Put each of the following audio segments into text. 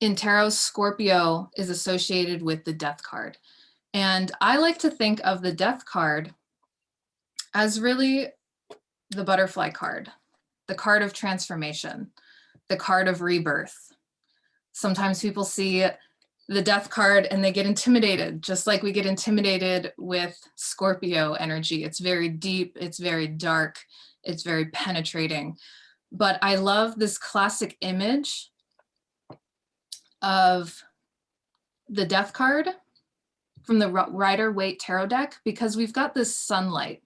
In tarot, Scorpio is associated with the death card. And I like to think of the death card as really the butterfly card, the card of transformation, the card of rebirth. Sometimes people see the death card and they get intimidated, just like we get intimidated with Scorpio energy. It's very deep, it's very dark, it's very penetrating. But I love this classic image of the death card from the Rider-Waite tarot deck, because we've got this sunlight,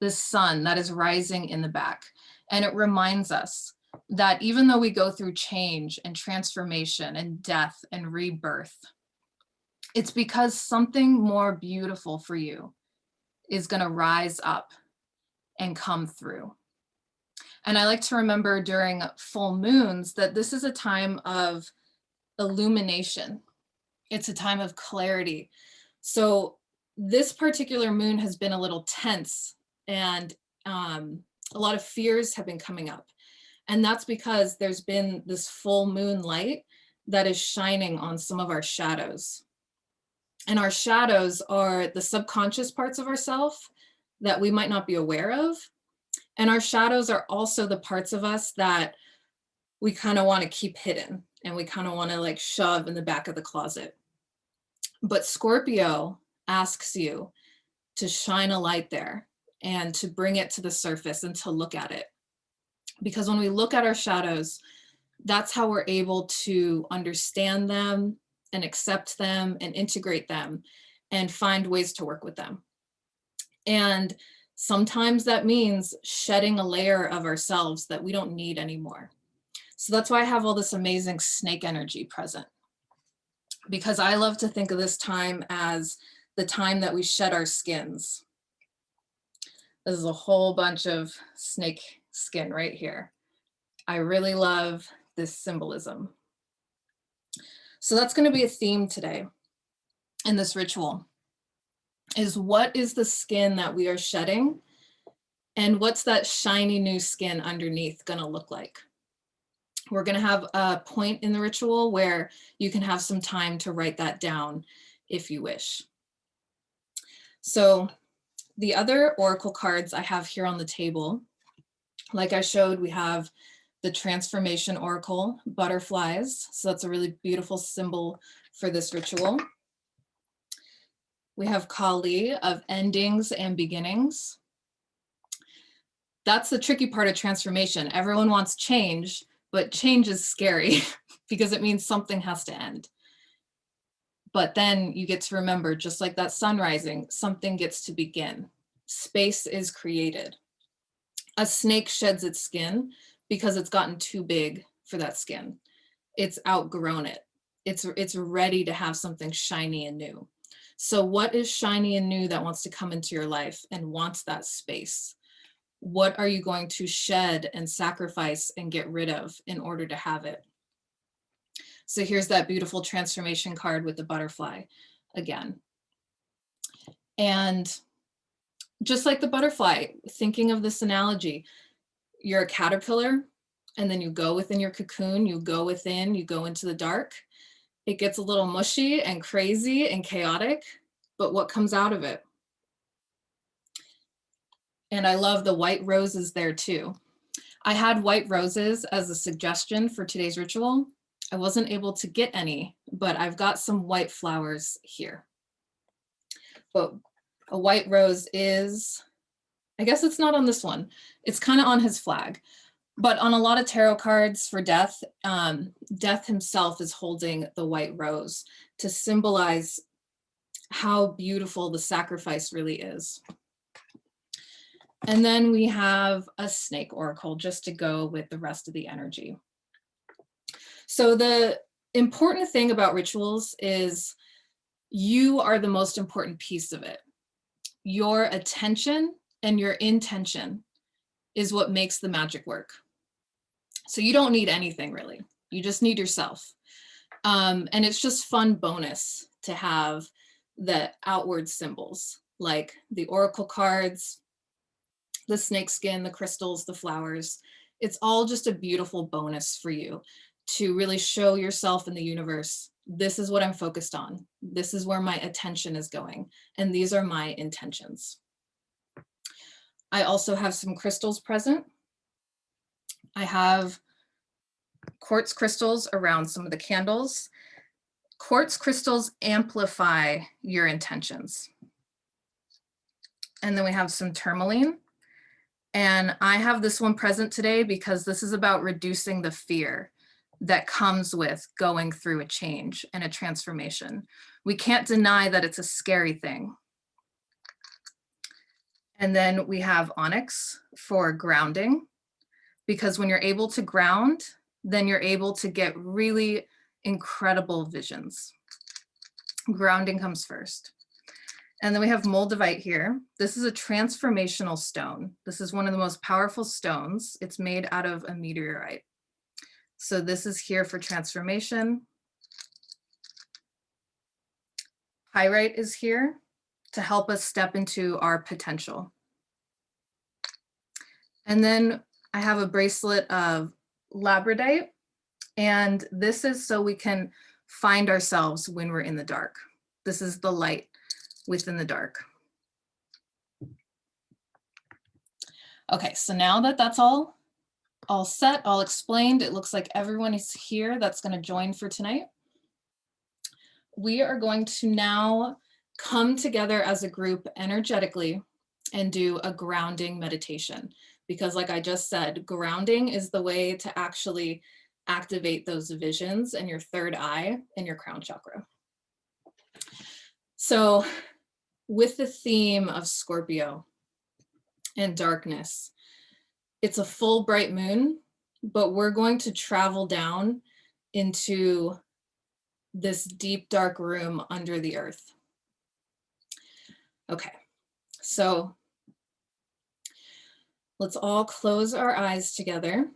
this sun that is rising in the back. And it reminds us that even though we go through change and transformation and death and rebirth, it's because something more beautiful for you is going to rise up and come through. And I like to remember during full moons that this is a time of illumination. It's a time of clarity. So this particular moon has been a little tense, and a lot of fears have been coming up. And that's because there's been this full moon light that is shining on some of our shadows. And our shadows are the subconscious parts of ourselves that we might not be aware of. And our shadows are also the parts of us that we kind of want to keep hidden and we kind of want to like shove in the back of the closet. But Scorpio asks you to shine a light there and to bring it to the surface and to look at it. Because when we look at our shadows, that's how we're able to understand them and accept them and integrate them and find ways to work with them. And sometimes that means shedding a layer of ourselves that we don't need anymore. So that's why I have all this amazing snake energy present, because I love to think of this time as the time that we shed our skins. This is a whole bunch of snake skin right here. I really love this symbolism. So that's going to be a theme today in this ritual, is what is the skin that we are shedding, and what's that shiny new skin underneath going to look like? We're going to have a point in the ritual where you can have some time to write that down if you wish. So the other oracle cards I have here on the table, like I showed, we have the transformation oracle, butterflies. So that's a really beautiful symbol for this ritual. We have Kali of endings and beginnings. That's the tricky part of transformation. Everyone wants change, but change is scary because it means something has to end. But then you get to remember, just like that sun rising, something gets to begin. Space is created. A snake sheds its skin because it's gotten too big for that skin. It's outgrown it. It's ready to have something shiny and new. So what is shiny and new that wants to come into your life and wants that space? What are you going to shed and sacrifice and get rid of in order to have it? So here's that beautiful transformation card with the butterfly again. And just like the butterfly, thinking of this analogy, you're a caterpillar and then you go within your cocoon, you go within, you go into the dark. It gets a little mushy and crazy and chaotic, but what comes out of it? And I love the white roses there too. I had white roses as a suggestion for today's ritual. I wasn't able to get any, but I've got some white flowers here. But a white rose is, I guess it's not on this one. It's kind of on his flag. But on a lot of tarot cards for death, death himself is holding the white rose to symbolize how beautiful the sacrifice really is. And then we have a snake oracle just to go with the rest of the energy. So the important thing about rituals is you are the most important piece of it. Your attention and your intention is what makes the magic work. So you don't need anything really. You just need yourself. And it's just fun bonus to have the outward symbols like the oracle cards, the snake skin, the crystals, the flowers. It's all just a beautiful bonus for you to really show yourself in the universe, this is what I'm focused on. This is where my attention is going. And these are my intentions. I also have some crystals present. I have quartz crystals around some of the candles. Quartz crystals amplify your intentions. And then we have some tourmaline. And I have this one present today because this is about reducing the fear that comes with going through a change and a transformation. We can't deny that it's a scary thing. And then we have onyx for grounding, because when you're able to ground, then you're able to get really incredible visions. Grounding comes first. And then we have moldavite here. This is a transformational stone. This is one of the most powerful stones. It's made out of a meteorite. So this is here for transformation. Pyrite is here to help us step into our potential. And then I have a bracelet of labradorite, and this is so we can find ourselves when we're in the dark. This is the light within the dark. Okay, so now that that's all set, all explained, it looks like everyone is here that's going to join for tonight. We are going to now come together as a group energetically and do a grounding meditation, because like I just said, grounding is the way to actually activate those visions in your third eye and your crown chakra. So with the theme of Scorpio and darkness, it's a full bright moon, but we're going to travel down into this deep dark room under the earth. Okay, so let's all close our eyes together,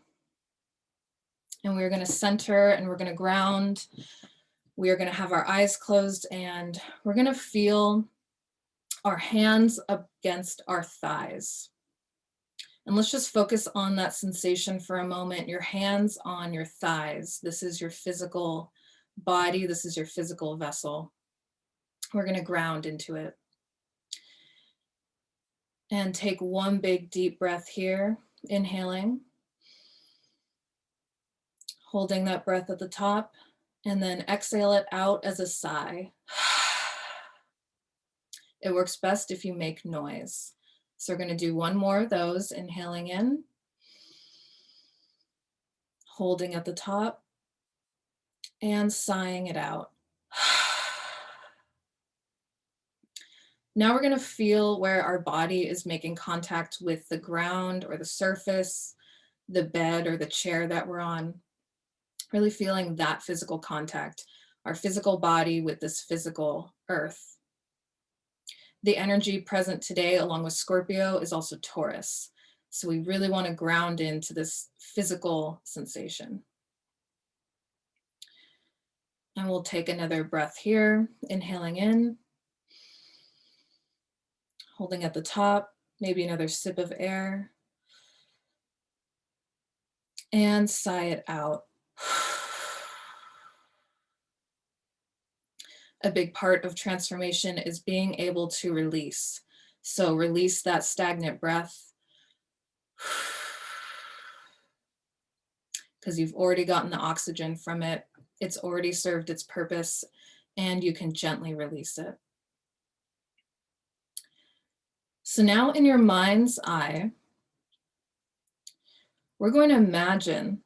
and we're going to center and we're going to ground. We are going to have our eyes closed, and we're going to feel our hands up against our thighs. And let's just focus on that sensation for a moment. Your hands on your thighs. This is your physical body. This is your physical vessel. We're going to ground into it. And take one big deep breath here, inhaling, holding that breath at the top, and then exhale it out as a sigh. It works best if you make noise. So we're going to do one more of those, inhaling in, holding at the top, and sighing it out. Now we're going to feel where our body is making contact with the ground or the surface, the bed or the chair that we're on. Really feeling that physical contact, our physical body with this physical earth. The energy present today along with Scorpio is also Taurus. So we really want to ground into this physical sensation. And we'll take another breath here, inhaling in, holding at the top, maybe another sip of air, and sigh it out. A big part of transformation is being able to release. So release that stagnant breath, because you've already gotten the oxygen from it. It's already served its purpose, and you can gently release it. So now in your mind's eye, we're going to imagine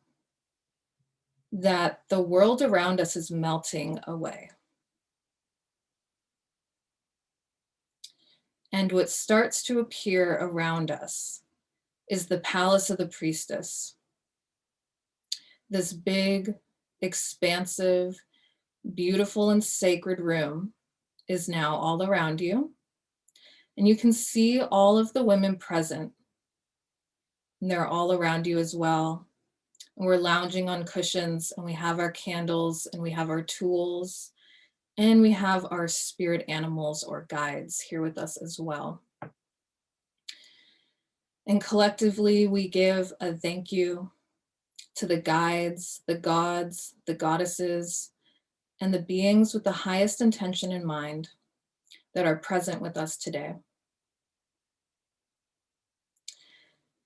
that the world around us is melting away. And what starts to appear around us is the palace of the priestess. This big, expansive, beautiful and sacred room is now all around you. And you can see all of the women present. And they're all around you as well. And we're lounging on cushions, and we have our candles, and we have our tools, and we have our spirit animals or guides here with us as well. And collectively, we give a thank you to the guides, the gods, the goddesses, and the beings with the highest intention in mind that are present with us today.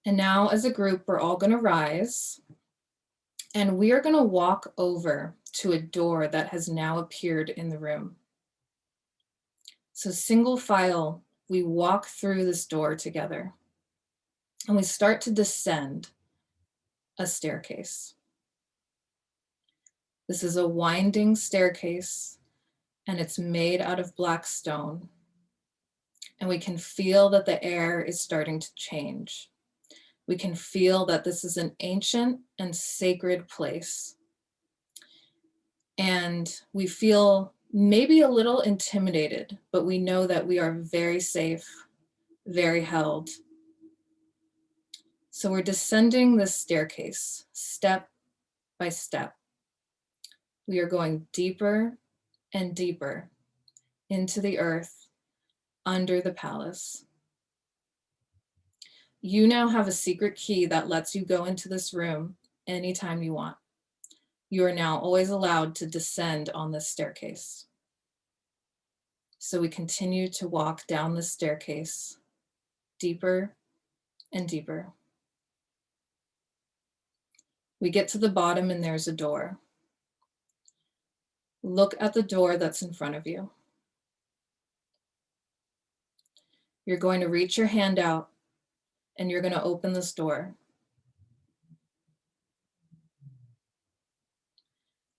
And now as a group, we're all gonna rise and we are gonna walk over to a door that has now appeared in the room. So single file, we walk through this door together and we start to descend a staircase. This is a winding staircase and it's made out of black stone. And we can feel that the air is starting to change. We can feel that this is an ancient and sacred place. And we feel maybe a little intimidated, but we know that we are very safe, very held. So we're descending this staircase step by step. We are going deeper and deeper into the earth under the palace. You now have a secret key that lets you go into this room anytime you want. You are now always allowed to descend on this staircase. So we continue to walk down the staircase deeper and deeper. We get to the bottom and there's a door. Look at the door that's in front of you. You're going to reach your hand out and you're going to open this door.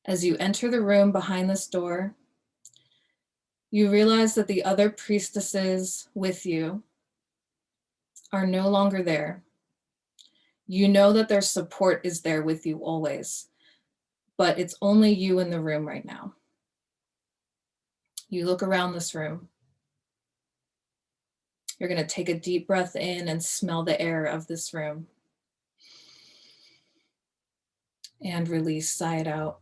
As you enter the room behind this door, you realize that the other priestesses with you are no longer there. You know that their support is there with you always, but it's only you in the room right now. You look around this room. You're going to take a deep breath in and smell the air of this room. And release, sigh it out.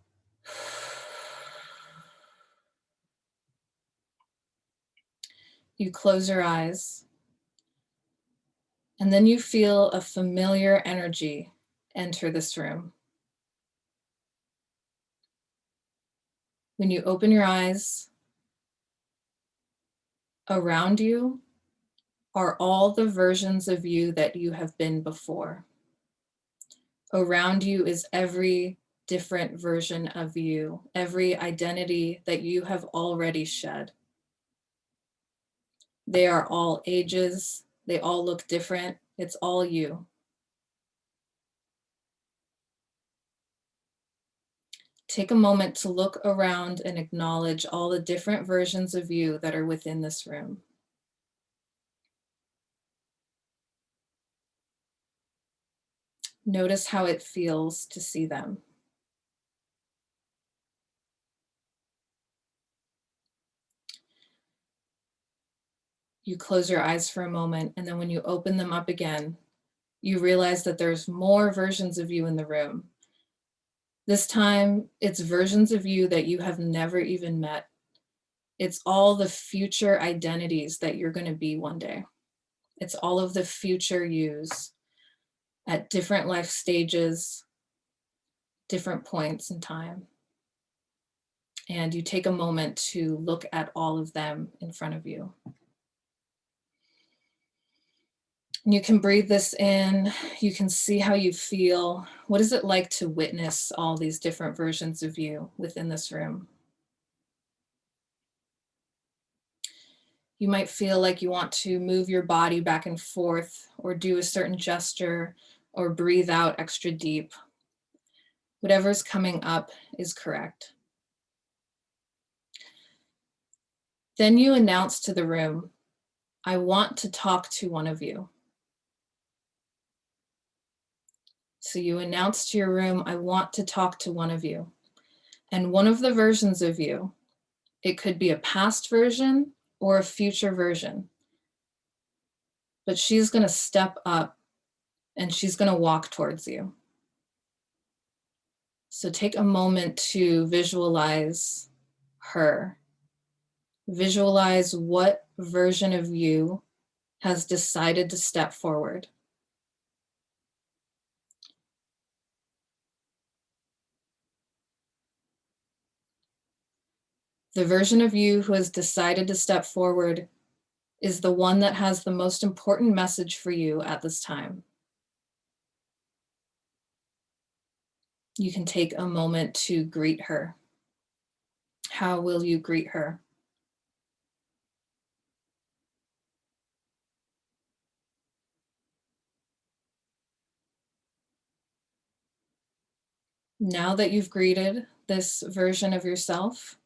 You close your eyes. And then you feel a familiar energy enter this room. When you open your eyes, around you are all the versions of you that you have been before. Around you is every different version of you, every identity that you have already shed. They are all ages, they all look different, it's all you. Take a moment to look around and acknowledge all the different versions of you that are within this room. Notice how it feels to see them. You close your eyes for a moment, and then when you open them up again, you realize that there's more versions of you in the room. This time, it's versions of you that you have never even met. It's all the future identities that you're going to be one day. It's all of the future yous at different life stages, different points in time. And you take a moment to look at all of them in front of you. And you can breathe this in. You can see how you feel. What is it like to witness all these different versions of you within this room? You might feel like you want to move your body back and forth or do a certain gesture or breathe out extra deep. Whatever's coming up is correct. Then you announce to the room, I want to talk to one of you. So you announce to your room, I want to talk to one of you. And one of the versions of you, it could be a past version or a future version, but she's going to step up and she's going to walk towards you. So take a moment to visualize her. Visualize what version of you has decided to step forward. The version of you who has decided to step forward is the one that has the most important message for you at this time. You can take a moment to greet her. How will you greet her? Now that you've greeted this version of yourself,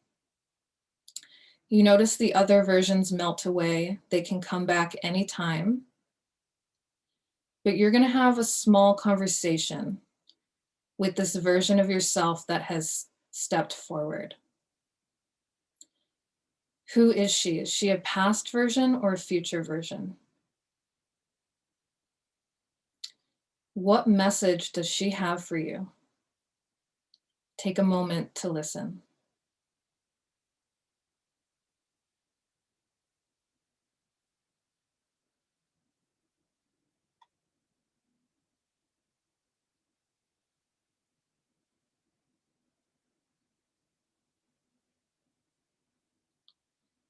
you notice the other versions melt away. They can come back anytime. But you're going to have a small conversation with this version of yourself that has stepped forward. Who is she? Is she a past version or a future version? What message does she have for you? Take a moment to listen.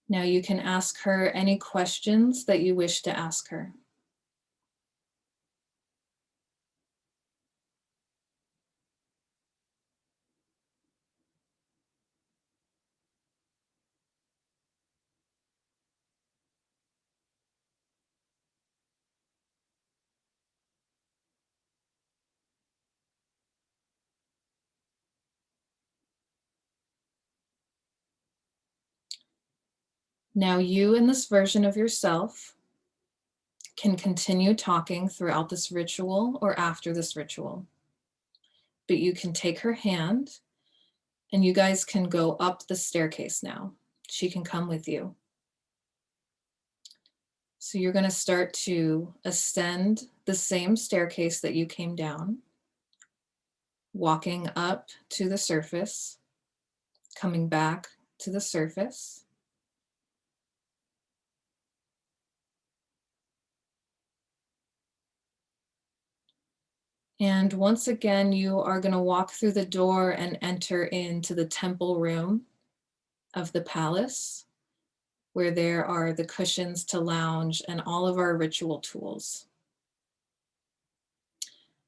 Now you can ask her any questions that you wish to ask her. Now you and this version of yourself can continue talking throughout this ritual or after this ritual. But you can take her hand and you guys can go up the staircase now. She can come with you. So you're going to start to ascend the same staircase that you came down, walking up to the surface, coming back to the surface. And once again, you are going to walk through the door and enter into the temple room of the palace, where there are the cushions to lounge and all of our ritual tools.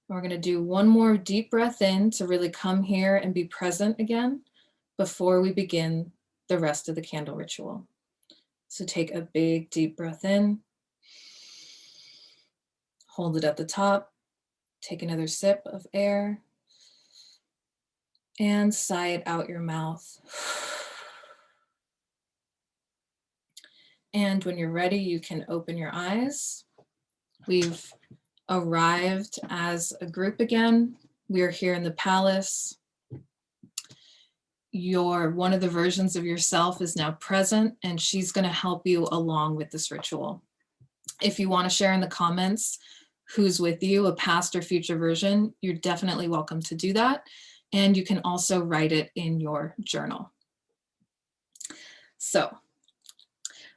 We're going to do one more deep breath in to really come here and be present again before we begin the rest of the candle ritual. So take a big deep breath in, hold it at the top, take another sip of air, and sigh it out your mouth. And when you're ready, you can open your eyes. We've arrived as a group again. We are here in the palace. One of the versions of yourself is now present, and she's going to help you along with this ritual. If you want to share in the comments who's with you, a past or future version, you're definitely welcome to do that. And you can also write it in your journal. So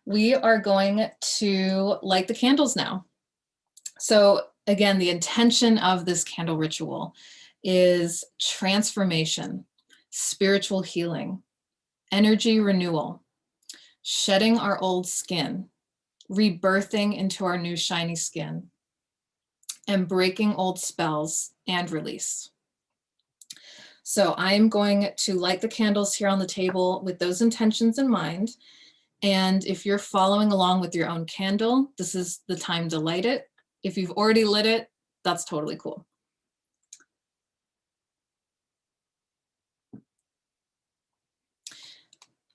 we are going to light the candles now. So again, the intention of this candle ritual is transformation, spiritual healing, energy renewal, shedding our old skin, rebirthing into our new shiny skin, and breaking old spells and release. So I am going to light the candles here on the table with those intentions in mind. And if you're following along with your own candle, this is the time to light it. If you've already lit it, that's totally cool.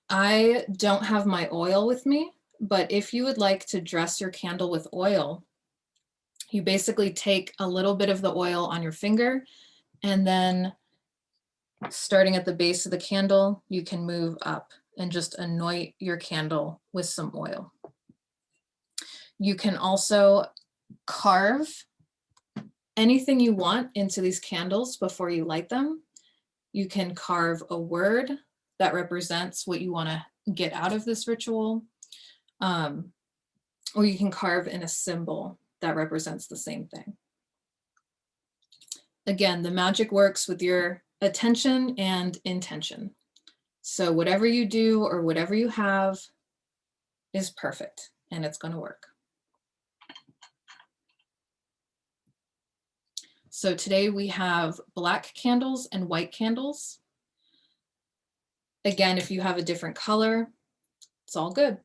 I don't have my oil with me, but if you would like to dress your candle with oil, you basically take a little bit of the oil on your finger, and then starting at the base of the candle, you can move up and just anoint your candle with some oil. You can also carve anything you want into these candles before you light them. You can carve a word that represents what you want to get out of this ritual, or you can carve in a symbol that represents the same thing. Again, the magic works with your attention and intention. So whatever you do or whatever you have is perfect and it's going to work. So today we have black candles and white candles. Again, if you have a different color, it's all good.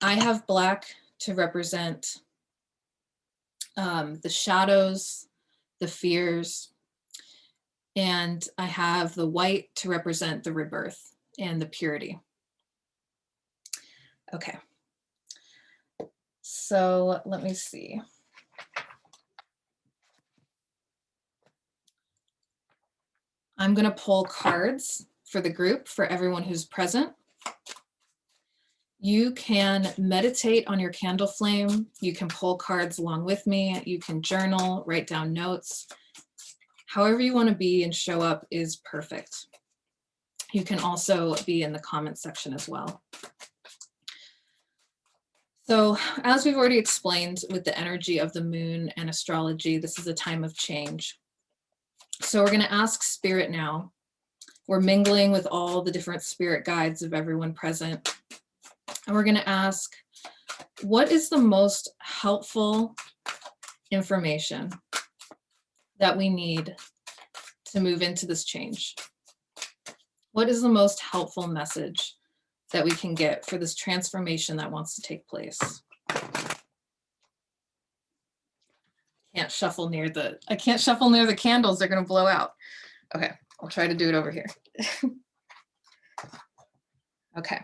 I have black to represent the shadows, the fears, and I have the white to represent the rebirth and the purity. Okay. So let me see. I'm going to pull cards for the group for everyone who's present. You can meditate on your candle flame. You can pull cards along with me. You can journal, write down notes. However you want to be and show up is perfect. You can also be in the comment section as well. So as we've already explained with the energy of the moon and astrology, this is a time of change. So we're going to ask spirit now. We're mingling with all the different spirit guides of everyone present. And we're going to ask, what is the most helpful information that we need to move into this change? What is the most helpful message that we can get for this transformation that wants to take place? I can't shuffle near the candles. They're going to blow out. Okay, I'll try to do it over here. Okay.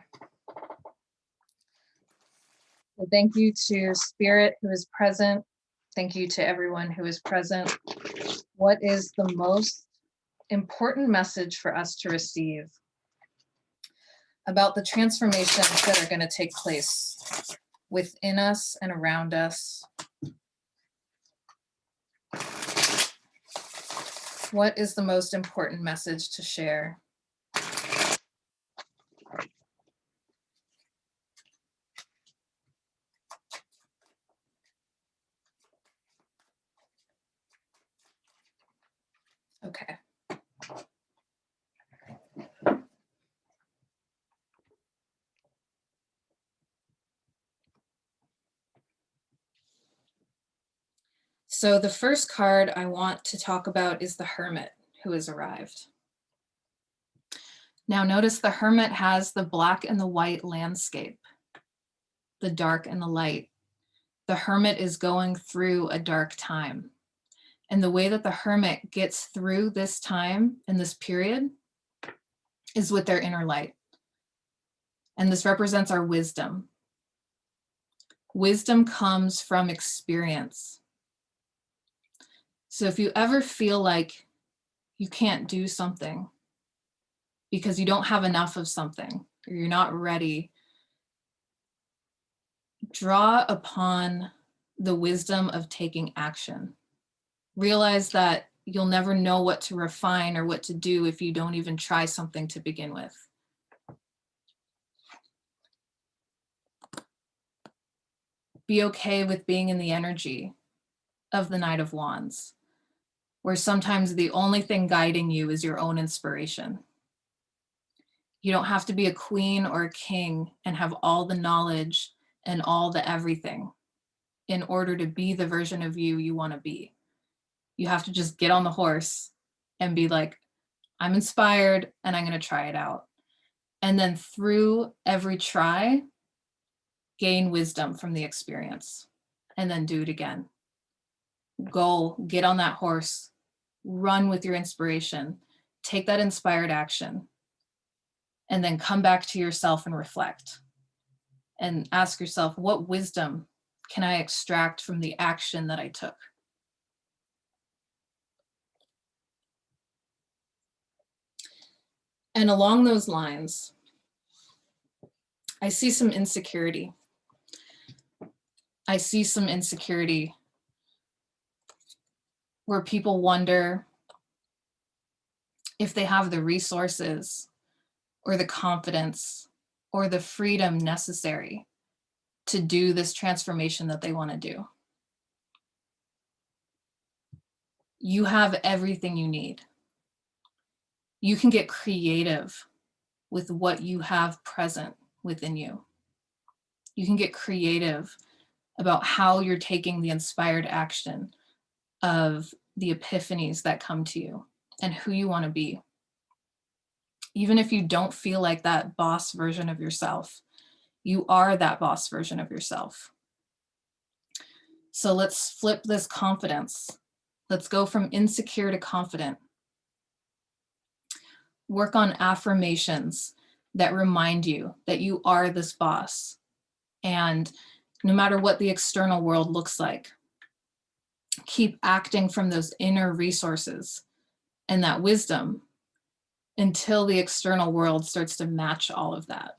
So thank you to Spirit who is present. Thank you to everyone who is present. What is the most important message for us to receive about the transformations that are going to take place within us and around us? What is the most important message to share? Okay. So the first card I want to talk about is the Hermit who has arrived. Now notice the Hermit has the black and the white landscape, the dark and the light. The Hermit is going through a dark time. And the way that the Hermit gets through this time and this period is with their inner light. And this represents our wisdom. Wisdom comes from experience. So if you ever feel like you can't do something because you don't have enough of something, or you're not ready, draw upon the wisdom of taking action. Realize that you'll never know what to refine or what to do if you don't even try something to begin with. Be okay with being in the energy of the Knight of Wands, where sometimes the only thing guiding you is your own inspiration. You don't have to be a queen or a king and have all the knowledge and all the everything in order to be the version of you you want to be. You have to just get on the horse and be like, I'm inspired and I'm going to try it out. And then through every try, gain wisdom from the experience and then do it again. Go get on that horse, run with your inspiration, take that inspired action, and then come back to yourself and reflect and ask yourself, what wisdom can I extract from the action that I took? And along those lines, I see some insecurity. I see some insecurity where people wonder if they have the resources or the confidence or the freedom necessary to do this transformation that they want to do. You have everything you need. You can get creative with what you have present within you. You can get creative about how you're taking the inspired action of the epiphanies that come to you and who you want to be. Even if you don't feel like that boss version of yourself, you are that boss version of yourself. So let's flip this confidence. Let's go from insecure to confident. Work on affirmations that remind you that you are this boss. And no matter what the external world looks like, keep acting from those inner resources and that wisdom until the external world starts to match all of that.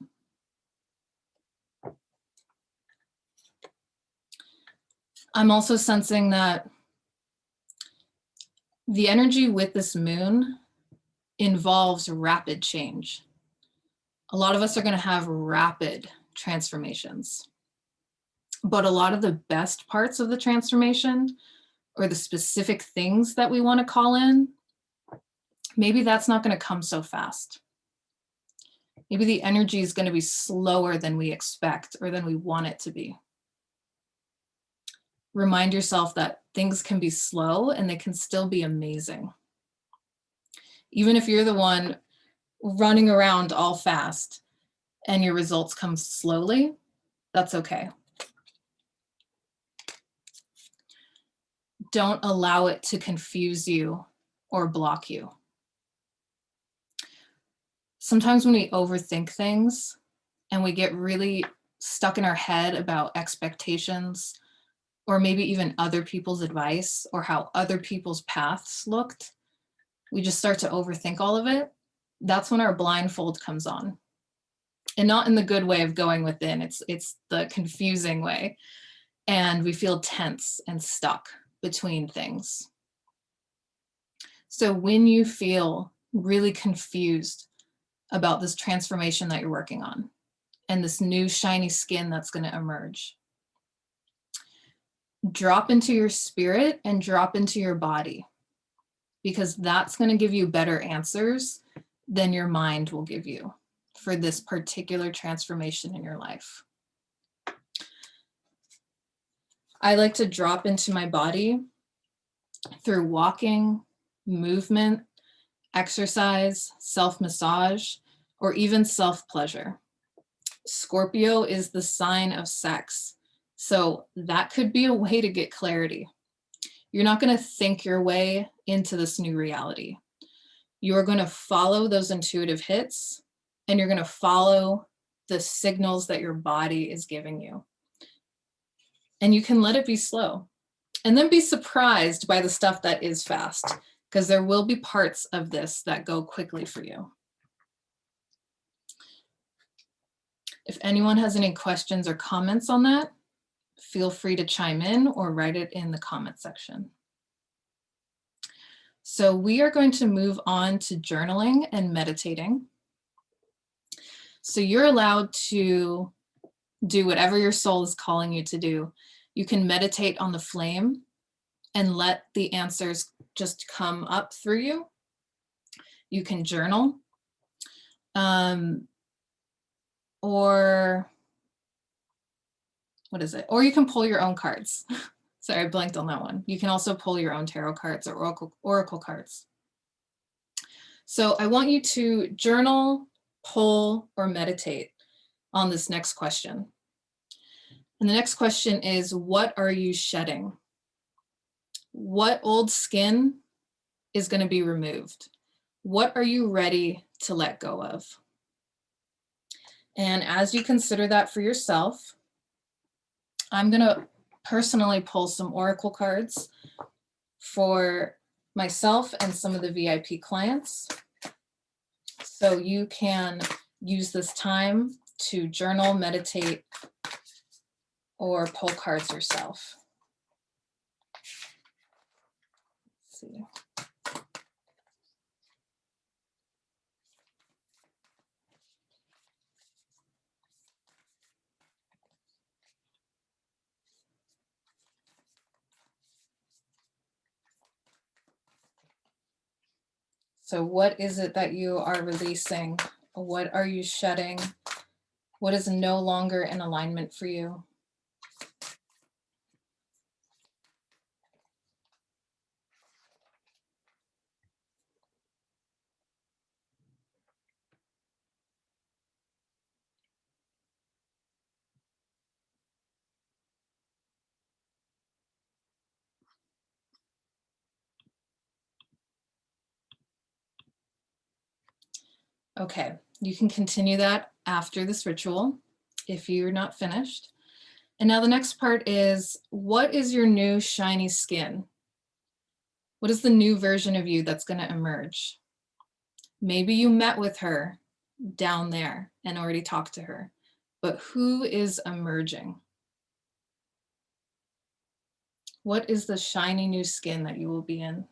I'm also sensing that the energy with this moon involves rapid change. A lot of us are going to have rapid transformations, but a lot of the best parts of the transformation, or the specific things that we want to call in, maybe that's not going to come so fast. Maybe the energy is going to be slower than we expect or than we want it to be. Remind yourself that things can be slow and they can still be amazing. Even if you're the one running around all fast and your results come slowly, that's okay. Don't allow it to confuse you or block you. Sometimes when we overthink things and we get really stuck in our head about expectations, or maybe even other people's advice or how other people's paths looked, we just start to overthink all of it. That's when our blindfold comes on. And not in the good way of going within, it's the confusing way. And we feel tense and stuck between things. So when you feel really confused about this transformation that you're working on and this new shiny skin that's going to emerge, drop into your spirit and drop into your body, because that's going to give you better answers than your mind will give you for this particular transformation in your life. I like to drop into my body through walking, movement, exercise, self-massage, or even self-pleasure. Scorpio is the sign of sex, so that could be a way to get clarity. You're not going to think your way into this new reality. You're going to follow those intuitive hits, and you're going to follow the signals that your body is giving you. And you can let it be slow, and then be surprised by the stuff that is fast, because there will be parts of this that go quickly for you. If anyone has any questions or comments on that, feel free to chime in or write it in the comment section. So we are going to move on to journaling and meditating. So you're allowed to do whatever your soul is calling you to do. You can meditate on the flame and let the answers just come up through you. You can journal, or what is it? Or you can pull your own cards. Sorry, I blanked on that one. You can also pull your own tarot cards or oracle cards. So I want you to journal, pull, or meditate on this next question. And the next question is, what are you shedding? What old skin is going to be removed? What are you ready to let go of? And as you consider that for yourself, I'm going to personally pull some oracle cards for myself and some of the VIP clients. So you can use this time to journal, meditate, or pull cards yourself. Let's see. So what is it that you are releasing What are you shedding? What is no longer in alignment for you? Okay, you can continue that after this ritual if you're not finished. And now the next part is, what is your new shiny skin? What is the new version of you that's going to emerge? Maybe you met with her down there and already talked to her, but who is emerging? What is the shiny new skin that you will be in?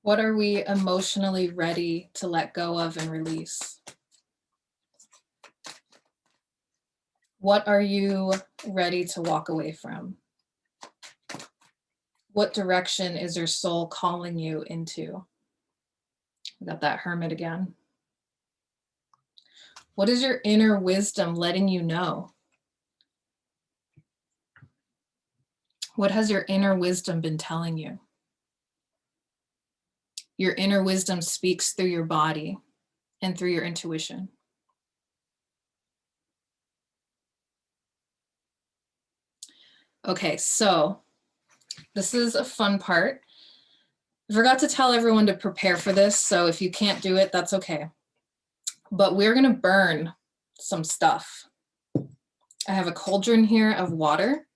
What are we emotionally ready to let go of and release? What are you ready to walk away from? What direction is your soul calling you into? We got that hermit again. What is your inner wisdom letting you know? What has your inner wisdom been telling you? Your inner wisdom speaks through your body and through your intuition. Okay, so this is a fun part. I forgot to tell everyone to prepare for this, so if you can't do it, that's okay. But we're gonna burn some stuff. I have a cauldron here of water.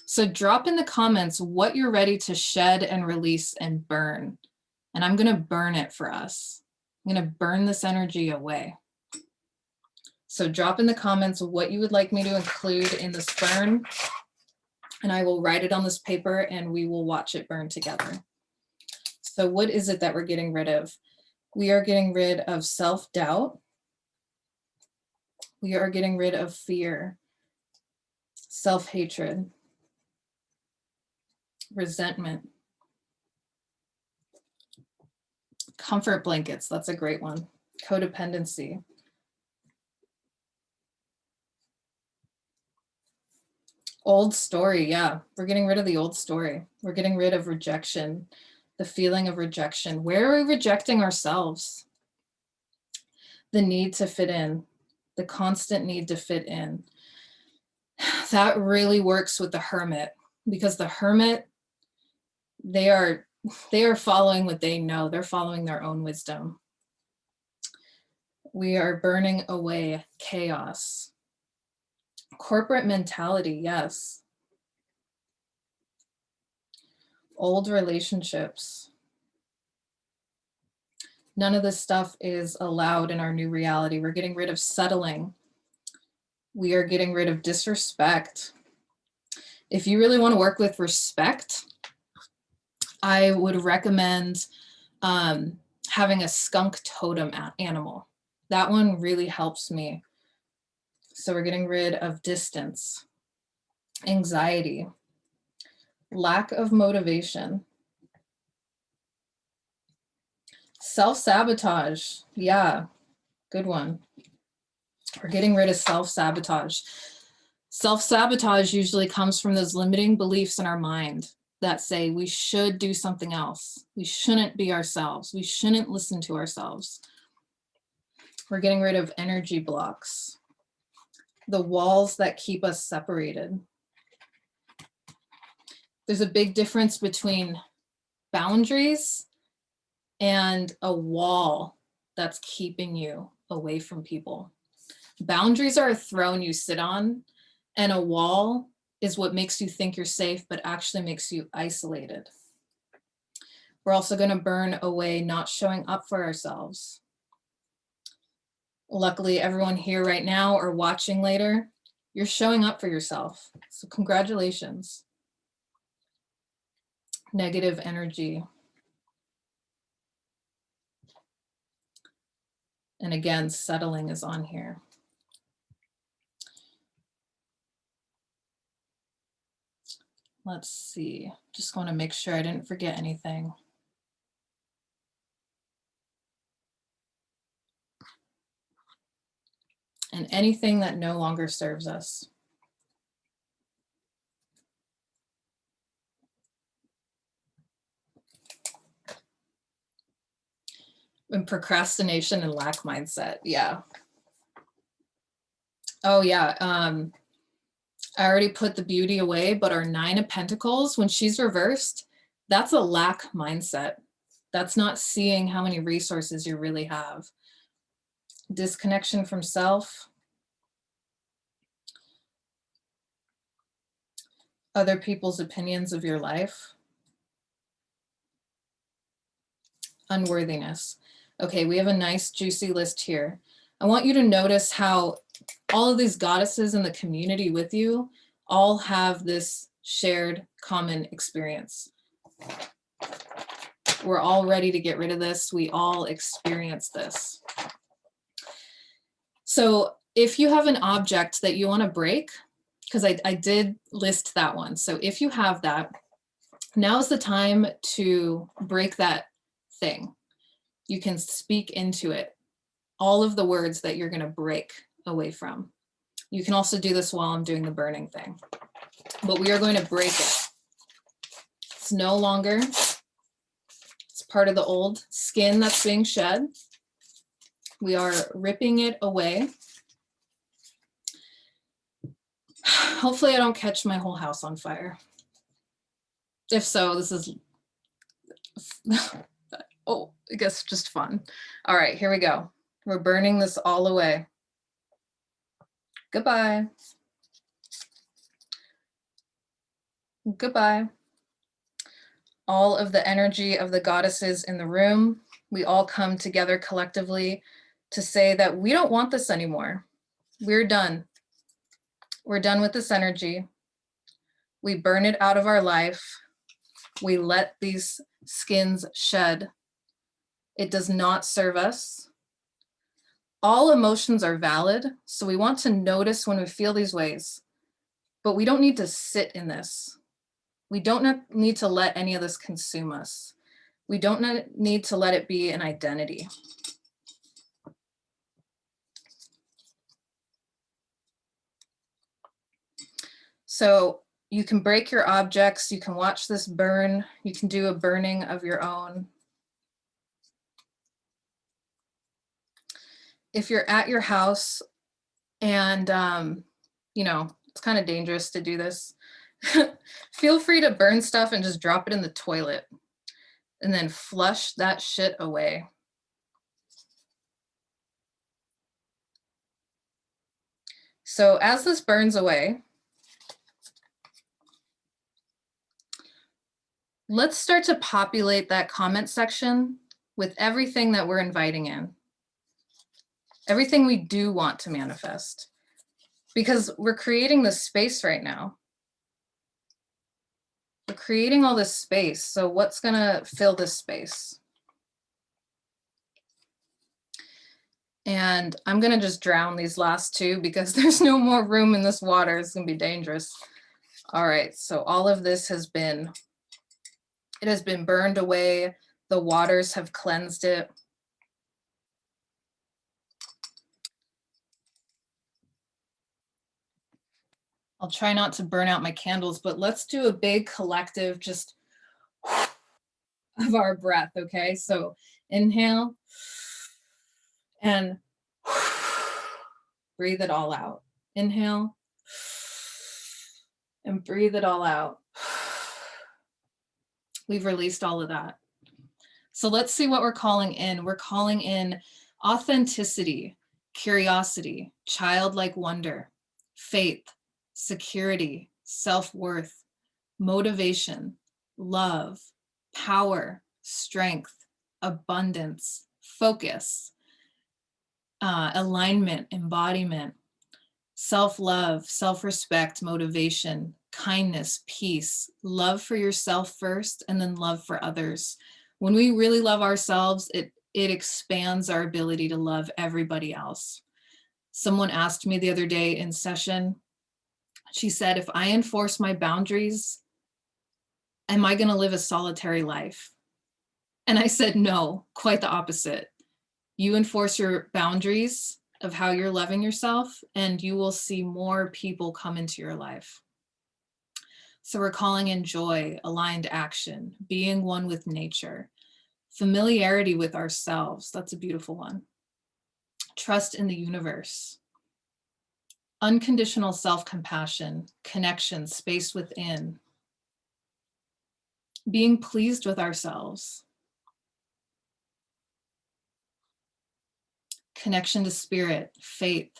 So drop in the comments what you're ready to shed and release and burn. And I'm gonna burn it for us. I'm gonna burn this energy away. So drop in the comments what you would like me to include in this burn, and I will write it on this paper and we will watch it burn together. So what is it that we're getting rid of? We are getting rid of self-doubt. We are getting rid of fear, self-hatred, resentment, comfort blankets, that's a great one, codependency, old story. Yeah, we're getting rid of the old story. We're getting rid of rejection, the feeling of rejection. Where are we rejecting ourselves? The need to fit in, the constant need to fit in. That really works with the hermit, because the hermit, they are following what they know. They're following their own wisdom. We are burning away chaos. Corporate mentality, yes. Old relationships. None of this stuff is allowed in our new reality. We're getting rid of settling. We are getting rid of disrespect. If you really want to work with respect, I would recommend having a skunk totem animal. That one really helps me. So we're getting rid of distance, anxiety, lack of motivation, self-sabotage. Yeah, good one. We're getting rid of self-sabotage. Self-sabotage usually comes from those limiting beliefs in our mind that say we should do something else. We shouldn't be ourselves. We shouldn't listen to ourselves. We're getting rid of energy blocks, the walls that keep us separated. There's a big difference between boundaries and a wall that's keeping you away from people. Boundaries are a throne you sit on, and a wall is what makes you think you're safe, but actually makes you isolated. We're also going to burn away not showing up for ourselves. Luckily, everyone here right now or watching later, you're showing up for yourself. So congratulations. Negative energy. And again, settling is on here. Let's see, just want to make sure I didn't forget anything. And anything that no longer serves us. And procrastination and lack mindset, yeah. Oh yeah, I already put the beauty away, but our 9 of Pentacles, when she's reversed, that's a lack mindset. That's not seeing how many resources you really have. Disconnection from self. Other people's opinions of your life. Unworthiness. Okay, we have a nice juicy list here. I want you to notice how all of these goddesses in the community with you all have this shared common experience. We're all ready to get rid of this. We all experience this. So if you have an object that you want to break, because I did list that one. So if you have that, now is the time to break that thing. You can speak into it. All of the words that you're going to break away from. You can also do this while I'm doing the burning thing. But we are going to break it. It's no longer, it's part of the old skin that's being shed. We are ripping it away. Hopefully I don't catch my whole house on fire. If so, this is, oh, I guess just fun. All right, here we go. We're burning this all away. Goodbye. Goodbye. All of the energy of the goddesses in the room, we all come together collectively to say that we don't want this anymore. We're done. We're done with this energy. We burn it out of our life. We let these skins shed. It does not serve us. All emotions are valid, so we want to notice when we feel these ways, but we don't need to sit in this. We don't need to let any of this consume us. We don't need to let it be an identity. So you can break your objects, you can watch this burn, you can do a burning of your own. If you're at your house and, you know, it's kind of dangerous to do this, feel free to burn stuff and just drop it in the toilet and then flush that shit away. So as this burns away, let's start to populate that comment section with everything that we're inviting in. Everything we do want to manifest. Because we're creating this space right now. We're creating all this space. So what's gonna fill this space? And I'm gonna just drown these last two because there's no more room in this water. It's gonna be dangerous. All right, so all of this has been, it has been burned away. The waters have cleansed it. I'll try not to burn out my candles, but let's do a big collective just of our breath, okay? So inhale and breathe it all out. Inhale and breathe it all out. We've released all of that. So let's see what we're calling in. We're calling in authenticity, curiosity, childlike wonder, faith, security, self-worth, motivation, love, power, strength, abundance, focus, alignment, embodiment, self-love, self-respect, motivation, kindness, peace, love for yourself first, and then love for others. When we really love ourselves, it it expands our ability to love everybody else. Someone asked me the other day in session, she said, if I enforce my boundaries, am I going to live a solitary life? And I said, no, quite the opposite. You enforce your boundaries of how you're loving yourself, and you will see more people come into your life. So we're calling in joy, aligned action, being one with nature, familiarity with ourselves. That's a beautiful one. Trust in the universe, unconditional self-compassion, connection, space within, being pleased with ourselves, connection to spirit, faith,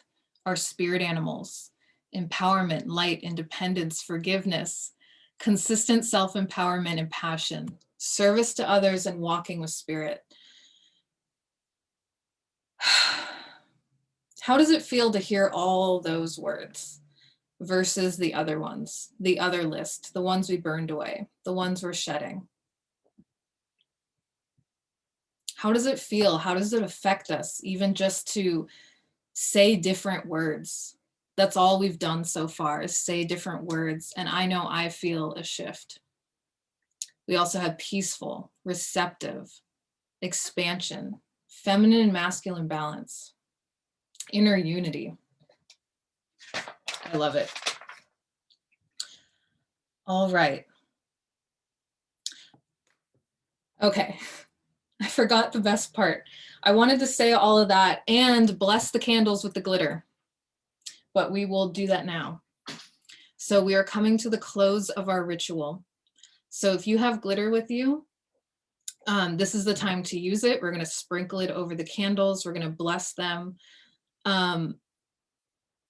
our spirit animals, empowerment, light, independence, forgiveness, consistent self-empowerment and passion, service to others, and walking with spirit. How does it feel to hear all those words versus the other ones, the other list, the ones we burned away, the ones we're shedding? How does it feel? How does it affect us, even just to say different words? That's all we've done so far, is say different words. And I know I feel a shift. We also have peaceful, receptive, expansion, feminine and masculine balance, inner unity. I love it. All right. Okay. I forgot the best part. I wanted to say all of that and bless the candles with the glitter, but we will do that now. So we are coming to the close of our ritual. So if you have glitter with you, this is the time to use it. We're going to sprinkle it over the candles. We're going to bless them. A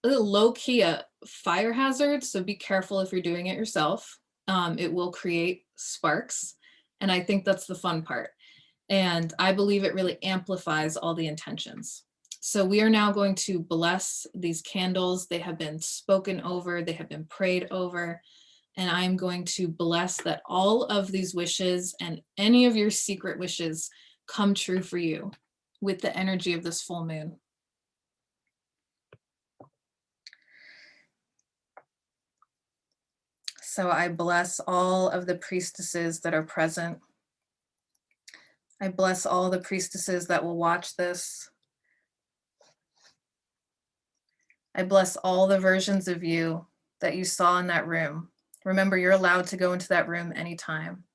little low-key a fire hazard, so be careful if you're doing it yourself. It will create sparks, and I think that's the fun part. And I believe it really amplifies all the intentions. So we are now going to bless these candles. They have been spoken over, they have been prayed over, and I'm going to bless that all of these wishes and any of your secret wishes come true for you with the energy of this full moon. So I bless all of the priestesses that are present. I bless all the priestesses that will watch this. I bless all the versions of you that you saw in that room. Remember, you're allowed to go into that room anytime.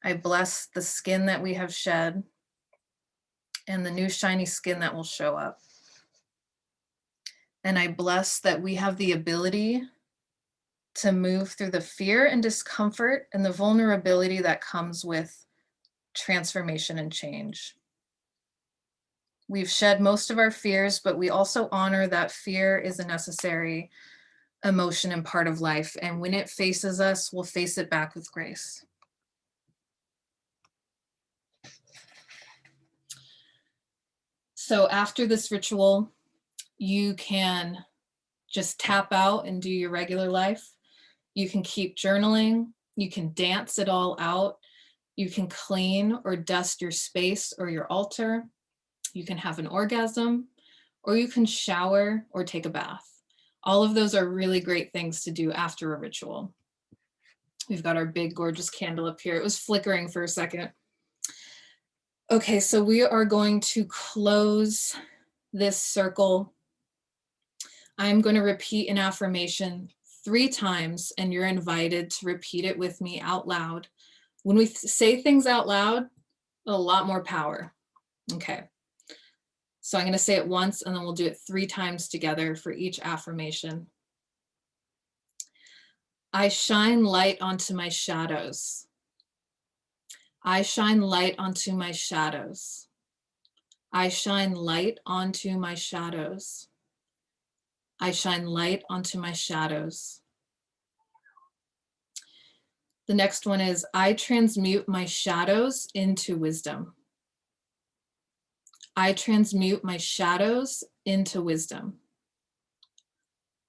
I bless the skin that we have shed and the new shiny skin that will show up. And I bless that we have the ability to move through the fear and discomfort and the vulnerability that comes with transformation and change. We've shed most of our fears, but we also honor that fear is a necessary emotion and part of life. And when it faces us, we'll face it back with grace. So after this ritual, you can just tap out and do your regular life. You can keep journaling. You can dance it all out. You can clean or dust your space or your altar. You can have an orgasm, or you can shower or take a bath. All of those are really great things to do after a ritual. We've got our big, gorgeous candle up here. It was flickering for a second. Okay, so we are going to close this circle. I'm going to repeat an affirmation 3 times, and you're invited to repeat it with me out loud. When we say things out loud, a lot more power. Okay. So I'm going to say it once, and then we'll do it 3 times together for each affirmation. I shine light onto my shadows. I shine light onto my shadows. I shine light onto my shadows. I shine light onto my shadows. The next one is, I transmute my shadows into wisdom. I transmute my shadows into wisdom.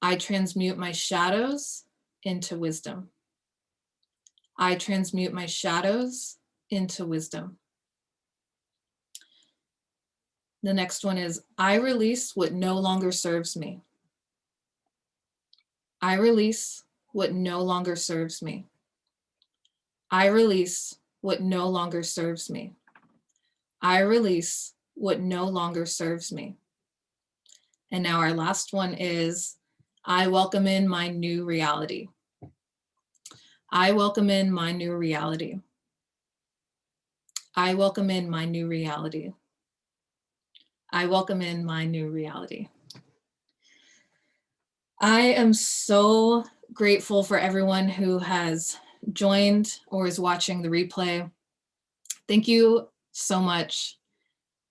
I transmute my shadows into wisdom. I transmute my shadows into wisdom. The next one is, I release what no longer serves me. I release what no longer serves me. I release what no longer serves me. I release what no longer serves me. And now our last one is, I welcome in my new reality. I welcome in my new reality. I welcome in my new reality. I welcome in my new reality. I am so grateful for everyone who has joined or is watching the replay. Thank you so much.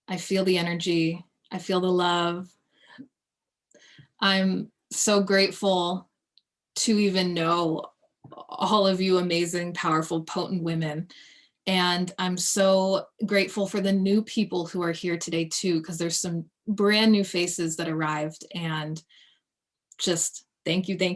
I feel the energy. I feel the love. I'm so grateful to even know all of you amazing, powerful, potent women. And I'm so grateful for the new people who are here today too, because there's some brand new faces that arrived, and just thank you, thank